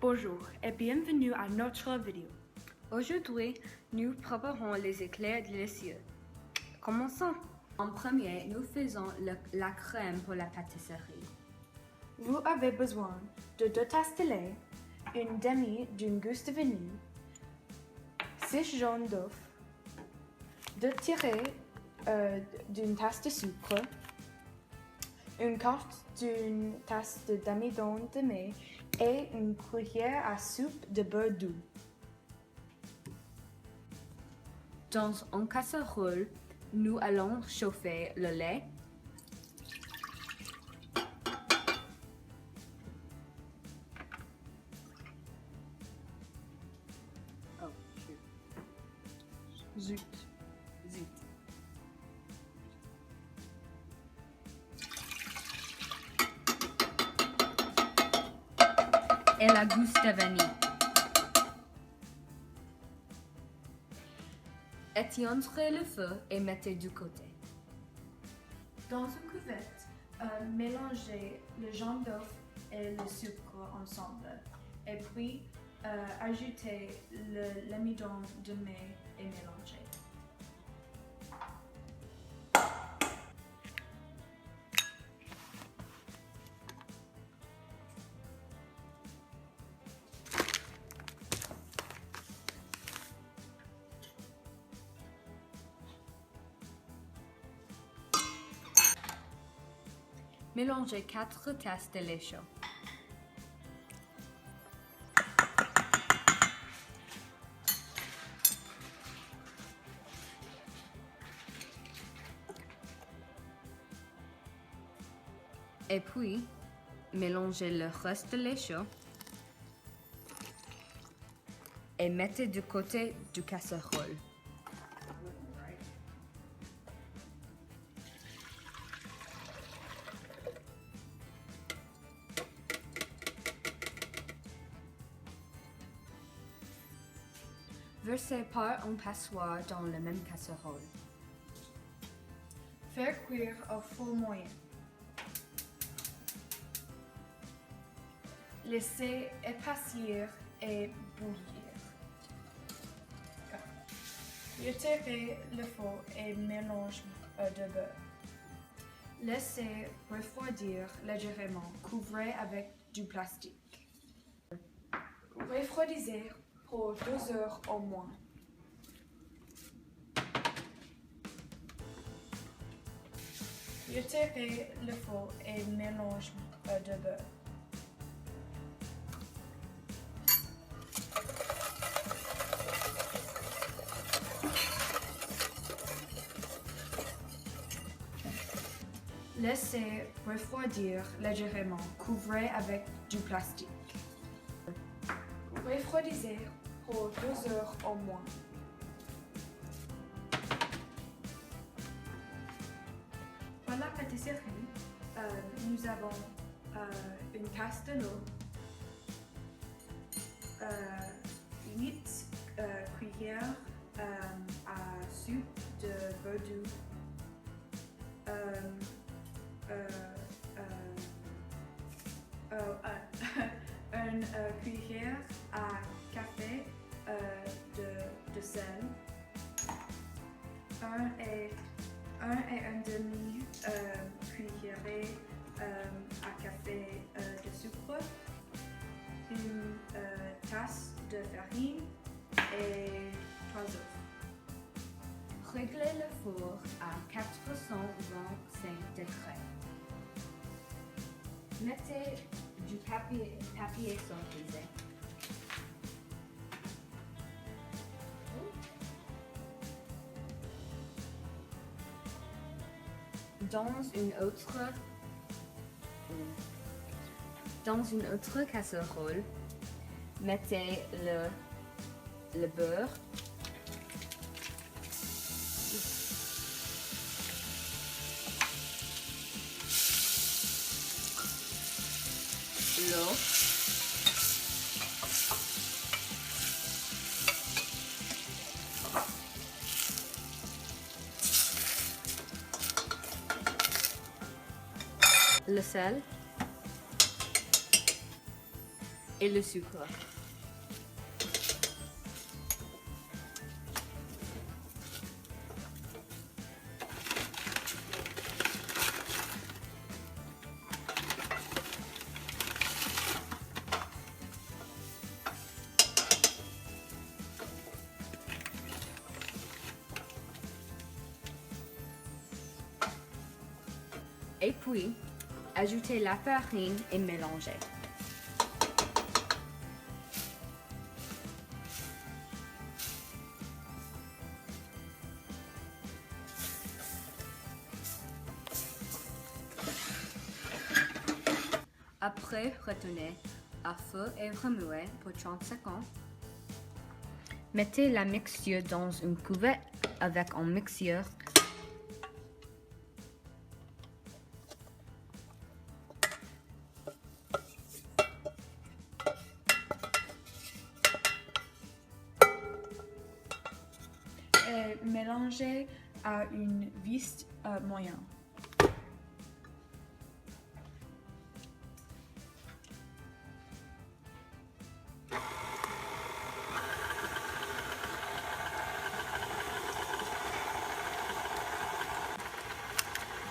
Bonjour et bienvenue à notre vidéo. Aujourd'hui, nous préparons les éclairs délicieux. Commençons. En premier, nous faisons la crème pour la pâtisserie. Vous avez besoin de 2 tasses de lait, une demi d'une gousse de vanille, 6 jaunes d'œufs, 2 tirées d'une tasse de sucre, une quart d'une tasse d'amidon de mai et une cuillère à soupe de beurre doux. Dans une casserole, nous allons chauffer le lait. Oh, Zut. zut. Et la gousse de vanille. Éteindrez le feu et mettez du côté. Dans une cuvette, mélangez le jaune d'œuf et le sucre ensemble. Et puis, ajoutez l'amidon de mai et mélangez. Mélangez 4 tasses de lait chaud. Et puis, mélangez le reste de lait chaud et mettez du côté du casserole. Versez par une passoire dans la même casserole. Faire cuire au four moyen. Laissez épaissir et bouillir. Retirez le four et mélange de beurre. Laissez refroidir légèrement, couvrez avec du plastique. Refroidissez pour 2 heures au moins. Retirez le four et mélange de beurre. Laissez refroidir légèrement, couvrez avec du plastique. Refroidissez pour 2 heures au moins. Pour la pâtisserie, nous avons une tasse de l'eau, 8 cuillères à soupe de beurre doux, une cuillère à café de sel, un et un demi cuillère à café de sucre, une tasse de farine et 3 œufs. Réglez le four à 425 degrés. Mettez du papier sulfurisé. Dans une autre casserole, mettez le beurre, l'eau, le sel, et le sucre. Et puis, ajoutez la farine et mélangez. Après, retenez à feu et remuez pour 30 secondes. Mettez la mixture dans une cuvette avec un mixeur. Et mélangez à une vis moyenne.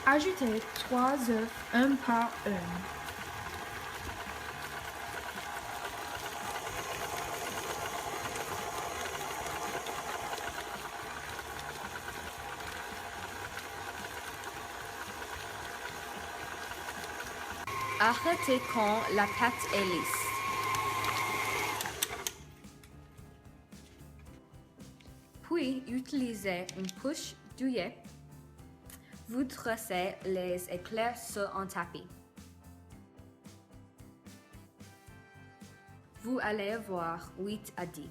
Ajoutez 3 œufs, un par un. Arrêtez quand la pâte est lisse. Puis, utilisez une couche douillette. Vous dressez les éclairs sur un tapis. Vous allez avoir 8 à 10.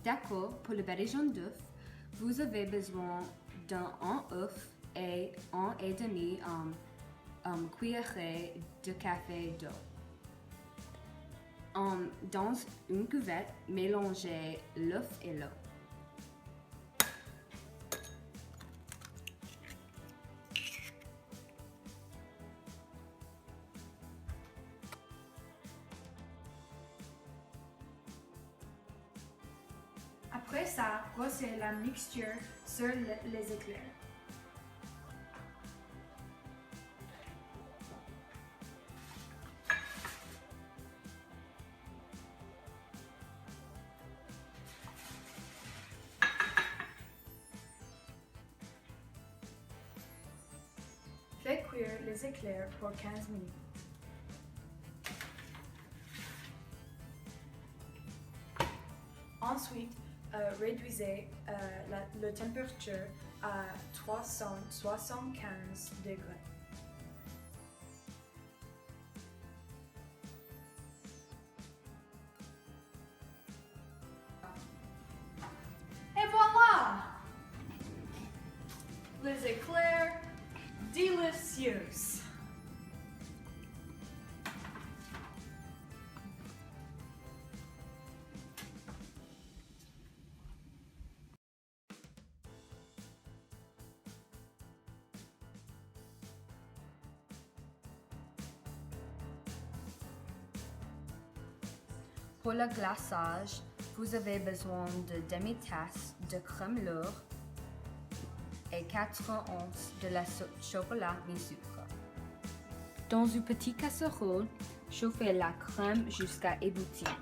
D'accord, pour le badigeon d'œuf, vous avez besoin d'un œuf et un et demi cuillerée de café d'eau. Dans une cuvette, mélangez l'œuf et l'eau. Après ça, brossez la mixture sur les éclairs. Faites cuire les éclairs pour 15 minutes. Ensuite, réduisez la température à 375 degrés. Et voilà! Les éclairs délicieux! Pour le glaçage, vous avez besoin de demi-tasse de crème lourde et 4 onces de la chocolat mi-sucre. Dans une petite casserole, chauffez la crème jusqu'à éboutir.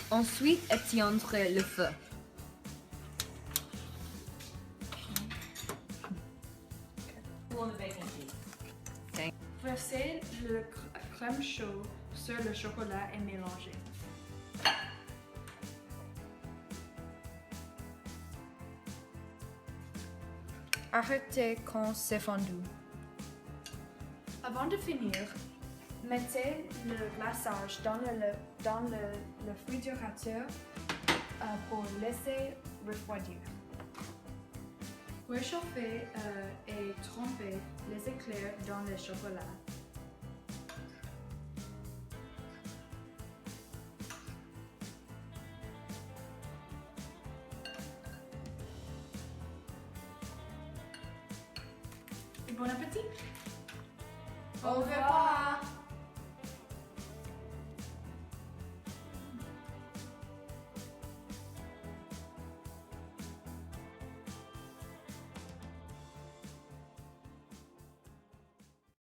Ensuite, éteindre le feu. Versez le crème chaude sur le chocolat et mélangez. Arrêtez quand c'est fondu. Avant de finir, mettez le glaçage dans le réfrigérateur pour laisser refroidir. Réchauffez et trempez les éclairs dans le chocolat. bon appétit. Au revoir.